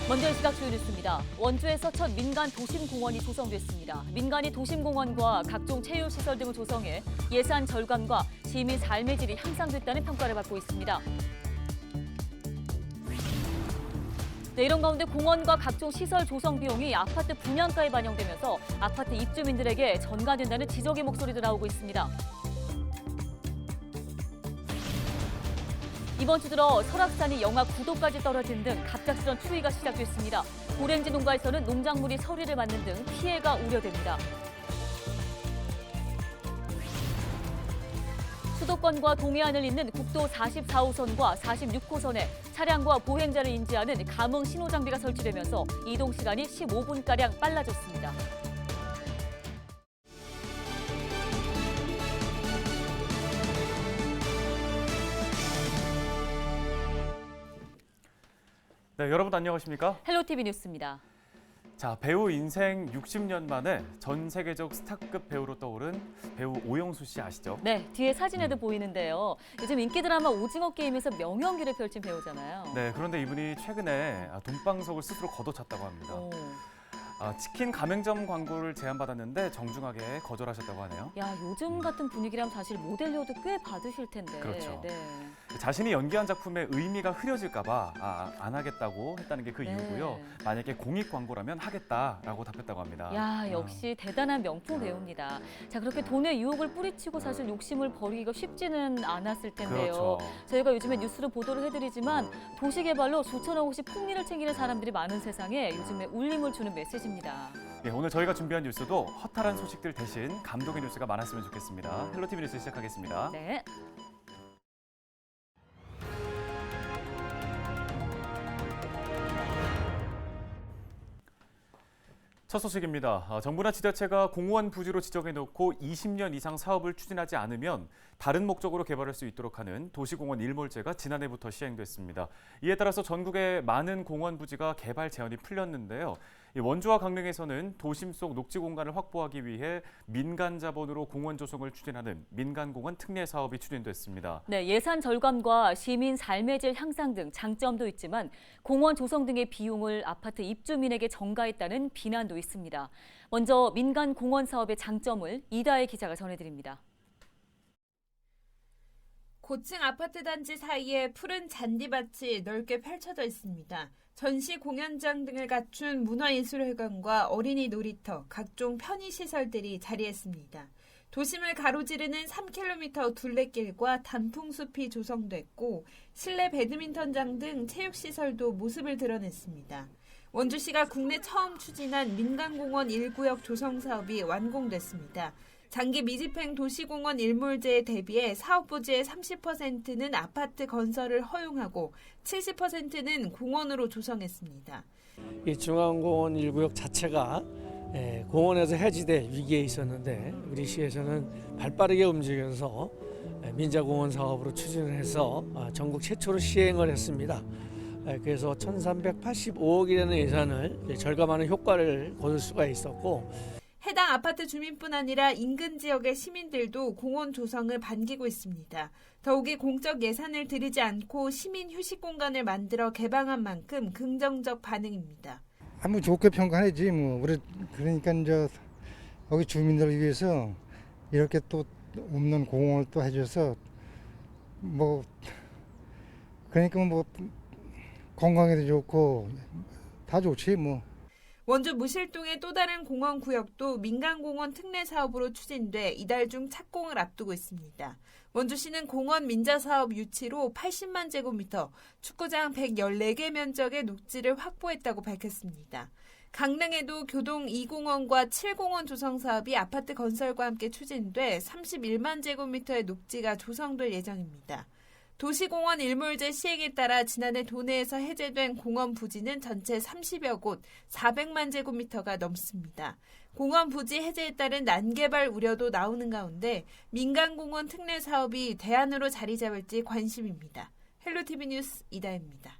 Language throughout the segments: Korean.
먼저 이 시각 주요 뉴스입니다. 원주에서 첫 민간 도심공원이 조성됐습니다. 민간이 도심공원과 각종 체육시설 등을 조성해 예산 절감과 시민 삶의 질이 향상됐다는 평가를 받고 있습니다. 네, 이런 가운데 공원과 각종 시설 조성 비용이 아파트 분양가에 반영되면서 아파트 입주민들에게 전가된다는 지적의 목소리도 나오고 있습니다. 이번 주 들어 설악산이 영하 9도까지 떨어진 등 갑작스런 추위가 시작됐습니다. 고랭지 농가에서는 농작물이 서리를 맞는 등 피해가 우려됩니다. 수도권과 동해안을 잇는 국도 44호선과 46호선에 차량과 보행자를 인지하는 감응 신호장비가 설치되면서 이동 시간이 15분가량 빨라졌습니다. 네, 여러분 안녕하십니까? 헬로티비 뉴스입니다. 자, 배우 인생 60년 만에 전 세계적 스타급 배우로 떠오른 배우 오영수 씨 아시죠? 네, 뒤에 사진에도 보이는데요. 요즘 인기 드라마 오징어 게임에서 명연기를 펼친 배우잖아요. 네, 그런데 이분이 최근에 돈방석을 스스로 걷어찼다고 합니다. 오. 치킨 가맹점 광고를 제안받았는데 정중하게 거절하셨다고 하네요. 야, 요즘 같은 분위기라면 사실 모델료도 꽤 받으실 텐데. 그렇죠. 네. 자신이 연기한 작품의 의미가 흐려질까 봐 안 하겠다고 했다는 게 그 네. 이유고요. 만약에 공익 광고라면 하겠다라고 답했다고 합니다. 야, 역시 대단한 명품 배우입니다. 자, 그렇게 돈의 유혹을 뿌리치고 사실 욕심을 버리기가 쉽지는 않았을 텐데요. 그렇죠. 저희가 요즘에 뉴스로 보도를 해드리지만 도시개발로 수천억씩 풍리를 챙기는 사람들이 많은 세상에 요즘에 울림을 주는 메시지입니다. 네, 오늘 저희가 준비한 뉴스도 허탈한 소식들 대신 감동의 뉴스가 많았으면 좋겠습니다. 헬로티비 뉴스 시작하겠습니다. 네. 첫 소식입니다. 정부나 지자체가 공무원 부지로 지정해놓고 20년 이상 사업을 추진하지 않으면 다른 목적으로 개발할 수 있도록 하는 도시공원 일몰제가 지난해부터 시행됐습니다. 이에 따라서 전국의 많은 공원 부지가 개발 제한이 풀렸는데요. 원주와 강릉에서는 도심 속 녹지 공간을 확보하기 위해 민간 자본으로 공원 조성을 추진하는 민간공원 특례 사업이 추진됐습니다. 네, 예산 절감과 시민 삶의 질 향상 등 장점도 있지만 공원 조성 등의 비용을 아파트 입주민에게 전가했다는 비난도 있습니다. 먼저 민간 공원 사업의 장점을 이다혜 기자가 전해드립니다. 고층 아파트 단지 사이에 푸른 잔디밭이 넓게 펼쳐져 있습니다. 전시 공연장 등을 갖춘 문화예술회관과 어린이 놀이터, 각종 편의시설들이 자리했습니다. 도심을 가로지르는 3km 둘레길과 단풍숲이 조성됐고 실내 배드민턴장 등 체육시설도 모습을 드러냈습니다. 원주시가 국내 처음 추진한 민간공원 1구역 조성 사업이 완공됐습니다. 장기 미집행 도시공원 일몰제에 대비해 사업 부지의 30%는 아파트 건설을 허용하고 70%는 공원으로 조성했습니다. 이 중앙공원 1구역 자체가 공원에서 해지될 위기에 있었는데 우리 시에서는 발빠르게 움직여서 민자공원 사업으로 추진을 해서 전국 최초로 시행을 했습니다. 그래서 1,385억이라는 예산을 절감하는 효과를 거둘 수가 있었고 해당 아파트 주민뿐 아니라 인근 지역의 시민들도 공원 조성을 반기고 있습니다. 더욱이 공적 예산을 들이지 않고 시민 휴식 공간을 만들어 개방한 만큼 긍정적 반응입니다. 아무 좋게 평가해야지 뭐. 그러니까 이제 여기 주민들을 위해서 이렇게 또 없는 공원을 또 해줘서 뭐 그러니까 뭐 건강에도 좋고 다 좋지 뭐. 원주 무실동의 또 다른 공원 구역도 민간공원 특례 사업으로 추진돼 이달 중 착공을 앞두고 있습니다. 원주시는 공원 민자 사업 유치로 80만 제곱미터, 축구장 114개 면적의 녹지를 확보했다고 밝혔습니다. 강릉에도 교동 2공원과 7공원 조성 사업이 아파트 건설과 함께 추진돼 31만 제곱미터의 녹지가 조성될 예정입니다. 도시공원 일몰제 시행에 따라 지난해 도내에서 해제된 공원 부지는 전체 30여 곳, 400만 제곱미터가 넘습니다. 공원 부지 해제에 따른 난개발 우려도 나오는 가운데 민간공원 특례 사업이 대안으로 자리 잡을지 관심입니다. 헬로티비 뉴스 이다혜입니다.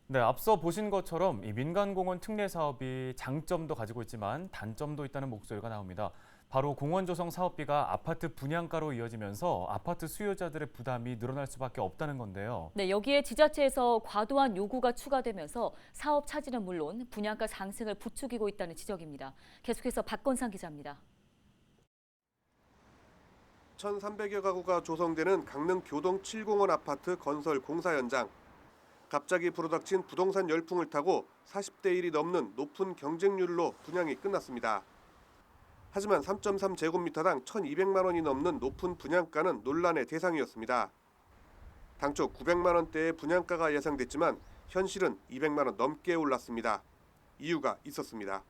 네, 앞서 보신 것처럼 이 민간공원 특례 사업이 장점도 가지고 있지만 단점도 있다는 목소리가 나옵니다. 바로 공원 조성 사업비가 아파트 분양가로 이어지면서 아파트 수요자들의 부담이 늘어날 수밖에 없다는 건데요. 네, 여기에 지자체에서 과도한 요구가 추가되면서 사업 차질은 물론 분양가 상승을 부추기고 있다는 지적입니다. 계속해서 박건상 기자입니다. 1,300여 가구가 조성되는 강릉 교동 7공원 아파트 건설 공사 현장. 갑자기 불어닥친 부동산 열풍을 타고 40대 1이 넘는 높은 경쟁률로 분양이 끝났습니다. 하지만 3.3제곱미터당 1,200만 원이 넘는 높은 분양가는 논란의 대상이었습니다. 당초 900만 원대의 분양가가 예상됐지만 현실은 200만 원 넘게 올랐습니다. 이유가 있었습니다.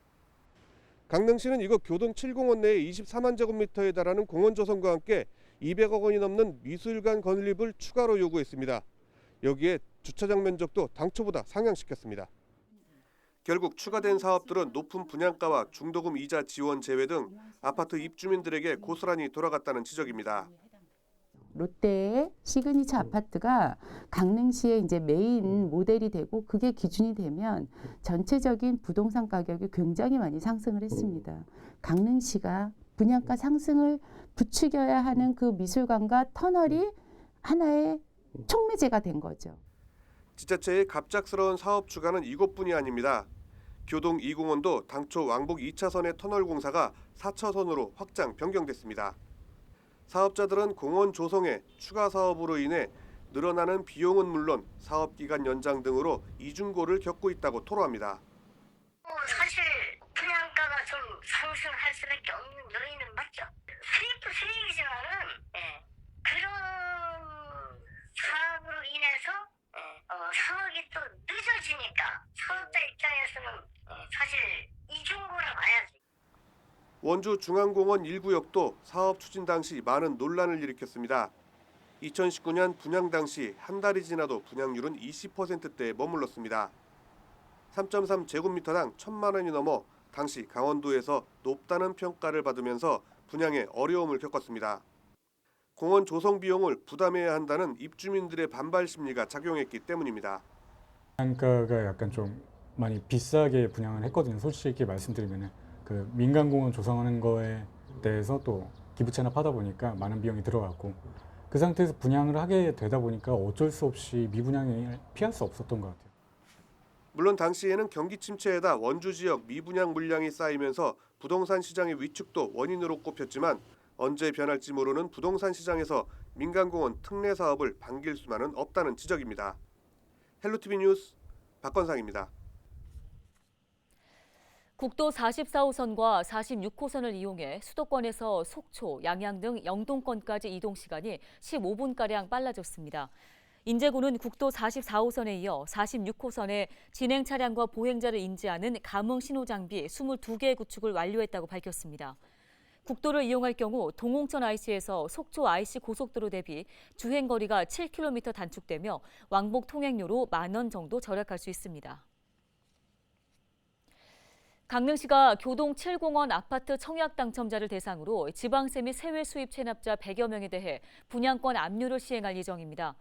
강릉시는 이곳 교동 7공원 내에 24만 제곱미터에 달하는 공원 조성과 함께 200억 원이 넘는 미술관 건립을 추가로 요구했습니다. 여기에 주차장 면적도 당초보다 상향시켰습니다. 결국 추가된 사업들은 높은 분양가와 중도금 이자 지원 제외 등 아파트 입주민들에게 고스란히 돌아갔다는 지적입니다. 롯데의 시그니처 아파트가 강릉시의 이제 메인 모델이 되고 그게 기준이 되면 전체적인 부동산 가격이 굉장히 많이 상승을 했습니다. 강릉시가 분양가 상승을 부추겨야 하는 그 미술관과 터널이 하나의 촉매제가 된 거죠. 지자체의 갑작스러운 사업 추가는 이것뿐이 아닙니다. 교동 2공원도 당초 왕복 2차선의 터널 공사가 4차선으로 확장 변경됐습니다. 사업자들은 공원 조성에 추가 사업으로 인해 늘어나는 비용은 물론 사업 기간 연장 등으로 이중고를 겪고 있다고 토로합니다. 사실 분양가가 좀 상승할 수밖에 없는 요인은 맞죠. 수익도 수익이지만은 그런 사업으로 인해서 사업이 또 늦어지니까 사업자 입장에서는 사실 이중고라 봐야지. 원주 중앙공원 1구역도 사업 추진 당시 많은 논란을 일으켰습니다. 2019년 분양 당시 한 달이 지나도 분양률은 20%대에 머물렀습니다. 3.3제곱미터당 1,000만 원이 넘어 당시 강원도에서 높다는 평가를 받으면서 분양에 어려움을 겪었습니다. 공원 조성 비용을 부담해야 한다는 입주민들의 반발 심리가 작용했기 때문입니다. 분양가가 약간 좀 많이 비싸게 분양을 했거든요. 솔직히 말씀드리면은 그 민간공원 조성하는 거에 대해서 또 기부 체납하다 보니까 많은 비용이 들어갔고 그 상태에서 분양을 하게 되다 보니까 어쩔 수 없이 미분양을 피할 수 없었던 것 같아요. 물론 당시에는 경기 침체에다 원주 지역 미분양 물량이 쌓이면서 부동산 시장의 위축도 원인으로 꼽혔지만 언제 변할지 모르는 부동산 시장에서 민간공원 특례 사업을 반길 수만은 없다는 지적입니다. 헬로티비 뉴스 박건상입니다. 국도 44호선과 46호선을 이용해 수도권에서 속초, 양양 등 영동권까지 이동 시간이 15분가량 빨라졌습니다. 인제군은 국도 44호선에 이어 46호선에 진행 차량과 보행자를 인지하는 감응 신호 장비 22개 구축을 완료했다고 밝혔습니다. 국도를 이용할 경우 동홍천 IC에서 속초 IC 고속도로 대비 주행 거리가 7km 단축되며 왕복 통행료로 10,000원 정도 절약할 수 있습니다. 강릉시가 교동 7공원 아파트 청약 당첨자를 대상으로 지방세 및 세외 수입 체납자 100여 명에 대해 분양권 압류를 시행할 예정입니다.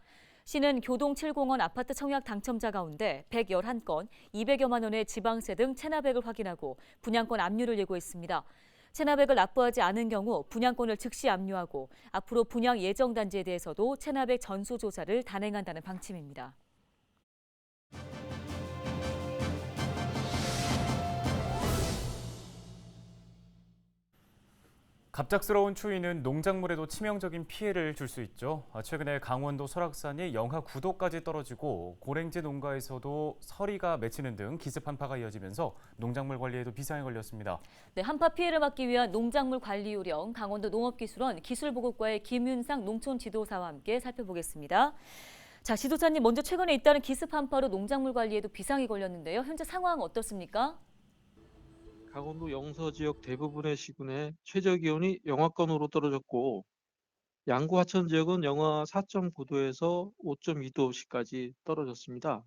시는 교동 7공원 아파트 청약 당첨자 가운데 111건, 200여만 원의 지방세 등 체납액을 확인하고 분양권 압류를 예고했습니다. 체납액을 납부하지 않은 경우 분양권을 즉시 압류하고 앞으로 분양 예정 단지에 대해서도 체납액 전수조사를 단행한다는 방침입니다. 갑작스러운 추위는 농작물에도 치명적인 피해를 줄 수 있죠. 최근에 강원도 설악산이 영하 9도까지 떨어지고 고랭지 농가에서도 서리가 맺히는 등 기습 한파가 이어지면서 농작물 관리에도 비상이 걸렸습니다. 네, 한파 피해를 막기 위한 농작물 관리 요령 강원도 농업기술원 기술보급과의 김윤상 농촌지도사와 함께 살펴보겠습니다. 자, 지도사님 먼저 최근에 잇따른 기습 한파로 농작물 관리에도 비상이 걸렸는데요. 현재 상황 어떻습니까? 강원도 영서 지역 대부분의 시군의 최저 기온이 영하권으로 떨어졌고 양구 하천 지역은 영하 4.9도에서 5.2도씨까지 떨어졌습니다.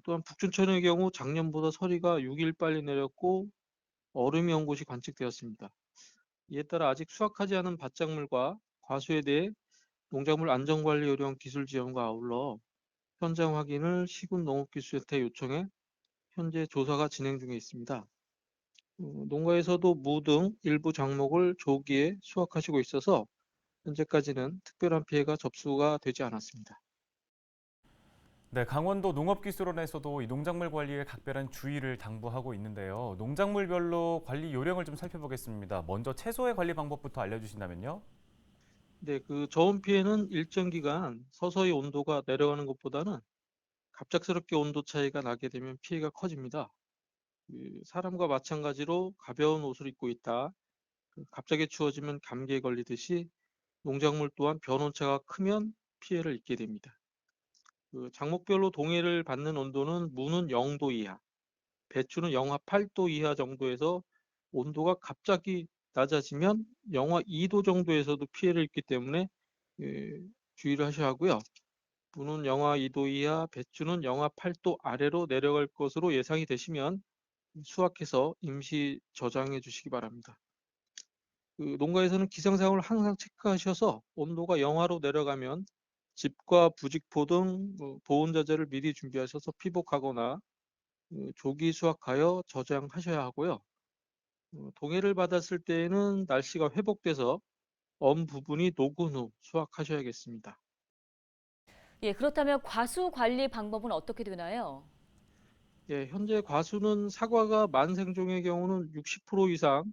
또한 북춘천의 경우 작년보다 서리가 6일 빨리 내렸고 얼음이 온 곳이 관측되었습니다. 이에 따라 아직 수확하지 않은 밭작물과 과수에 대해 농작물 안전관리 요령 기술 지원과 아울러 현장 확인을 시군 농업기술센터에 요청해 현재 조사가 진행 중에 있습니다. 농가에서도 무 등 일부 작목을 조기에 수확하시고 있어서 현재까지는 특별한 피해가 접수가 되지 않았습니다. 네, 강원도 농업기술원에서도 이 농작물 관리에 각별한 주의를 당부하고 있는데요. 농작물별로 관리 요령을 좀 살펴보겠습니다. 먼저 채소의 관리 방법부터 알려주신다면요. 네, 그 저온 피해는 일정 기간 서서히 온도가 내려가는 것보다는 갑작스럽게 온도 차이가 나게 되면 피해가 커집니다. 사람과 마찬가지로 가벼운 옷을 입고 있다. 갑자기 추워지면 감기에 걸리듯이 농작물 또한 변온차가 크면 피해를 입게 됩니다. 작목별로 동해를 받는 온도는 무는 0도 이하, 배추는 영하 8도 이하 정도에서 온도가 갑자기 낮아지면 영하 2도 정도에서도 피해를 입기 때문에 주의를 하셔야 하고요. 무는 영하 2도 이하, 배추는 영하 8도 아래로 내려갈 것으로 예상이 되시면 수확해서 임시 저장해 주시기 바랍니다. 농가에서는 기상 상황을 항상 체크하셔서 온도가 영하로 내려가면 집과 부직포 등 보온 자재를 미리 준비하셔서 피복하거나 조기 수확하여 저장하셔야 하고요. 동해를 받았을 때에는 날씨가 회복돼서 엄 부분이 녹은 후 수확하셔야겠습니다. 예, 그렇다면 과수 관리 방법은 어떻게 되나요? 예, 현재 과수는 사과가 만생종의 경우는 60% 이상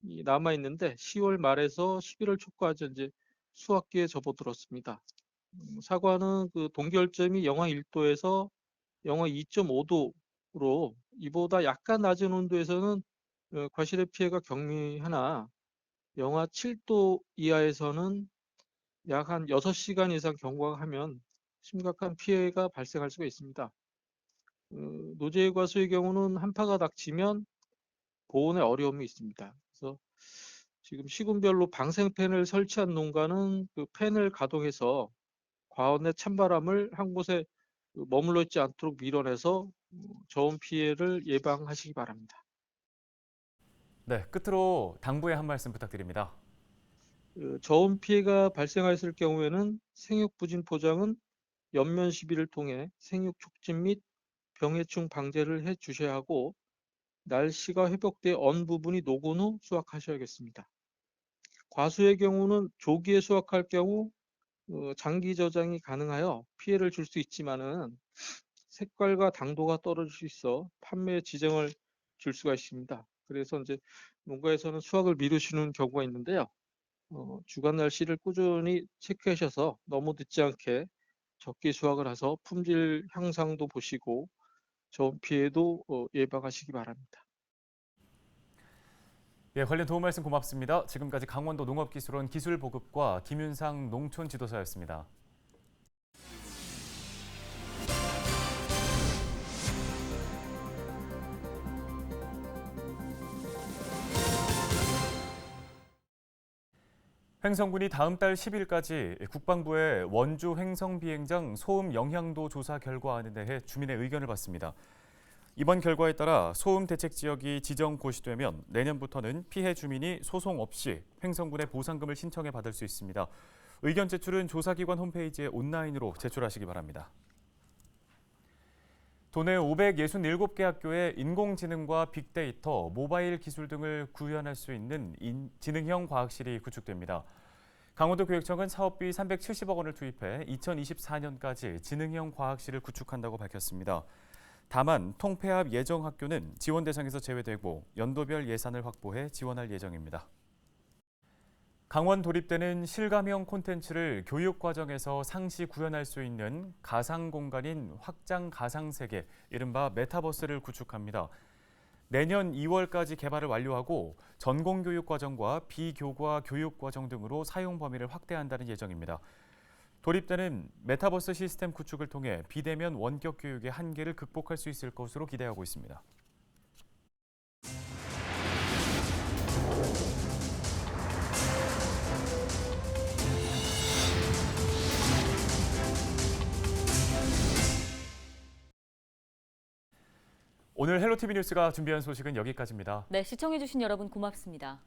남아 있는데 10월 말에서 11월 초까지 이제 수확기에 접어들었습니다. 사과는 그 동결점이 영하 1도에서 영하 2.5도로 이보다 약간 낮은 온도에서는 과실의 피해가 경미하나 영하 7도 이하에서는 약 한 6시간 이상 경과하면 심각한 피해가 발생할 수가 있습니다. 노제 과수의 경우는 한파가 닥치면 보온에 어려움이 있습니다. 그래서 지금 시군별로 방생팬을 설치한 농가는 그 팬을 가동해서 과원의 찬바람을 한 곳에 머물러 있지 않도록 밀어내서 저온 피해를 예방하시기 바랍니다. 네, 끝으로 당부의 한 말씀 부탁드립니다. 저온 피해가 발생하였을 경우에는 생육부진 포장은 연면 시비를 통해 생육 촉진 및 병해충 방제를 해 주셔야 하고 날씨가 회복돼 언 부분이 녹은 후 수확하셔야겠습니다. 과수의 경우는 조기에 수확할 경우 장기 저장이 가능하여 피해를 줄 수 있지만은 색깔과 당도가 떨어질 수 있어 판매에 지장을 줄 수가 있습니다. 그래서 이제 농가에서는 수확을 미루시는 경우가 있는데요. 주간 날씨를 꾸준히 체크하셔서 너무 늦지 않게 적기 수확을 해서 품질 향상도 보시고 저온 피해도 예방하시기 바랍니다. 예, 관련 도움 말씀 고맙습니다. 지금까지 강원도 농업기술원 기술보급과 김윤상 농촌지도사였습니다. 횡성군이 다음 달 10일까지 국방부의 원주 횡성 비행장 소음 영향도 조사 결과안에 대해 주민의 의견을 받습니다. 이번 결과에 따라 소음 대책 지역이 지정 고시되면 내년부터는 피해 주민이 소송 없이 횡성군의 보상금을 신청해 받을 수 있습니다. 의견 제출은 조사기관 홈페이지에 온라인으로 제출하시기 바랍니다. 도내 567개 학교에 인공지능과 빅데이터, 모바일 기술 등을 구현할 수 있는 지능형 과학실이 구축됩니다. 강원도교육청은 사업비 370억 원을 투입해 2024년까지 지능형 과학실을 구축한다고 밝혔습니다. 다만 통폐합 예정 학교는 지원 대상에서 제외되고 연도별 예산을 확보해 지원할 예정입니다. 강원 도립대는 실감형 콘텐츠를 교육 과정에서 상시 구현할 수 있는 가상 공간인 확장 가상세계, 이른바 메타버스를 구축합니다. 내년 2월까지 개발을 완료하고 전공교육 과정과 비교과 교육 과정 등으로 사용 범위를 확대한다는 예정입니다. 도립대는 메타버스 시스템 구축을 통해 비대면 원격 교육의 한계를 극복할 수 있을 것으로 기대하고 있습니다. 오늘 헬로티비 뉴스가 준비한 소식은 여기까지입니다. 네, 시청해주신 여러분 고맙습니다.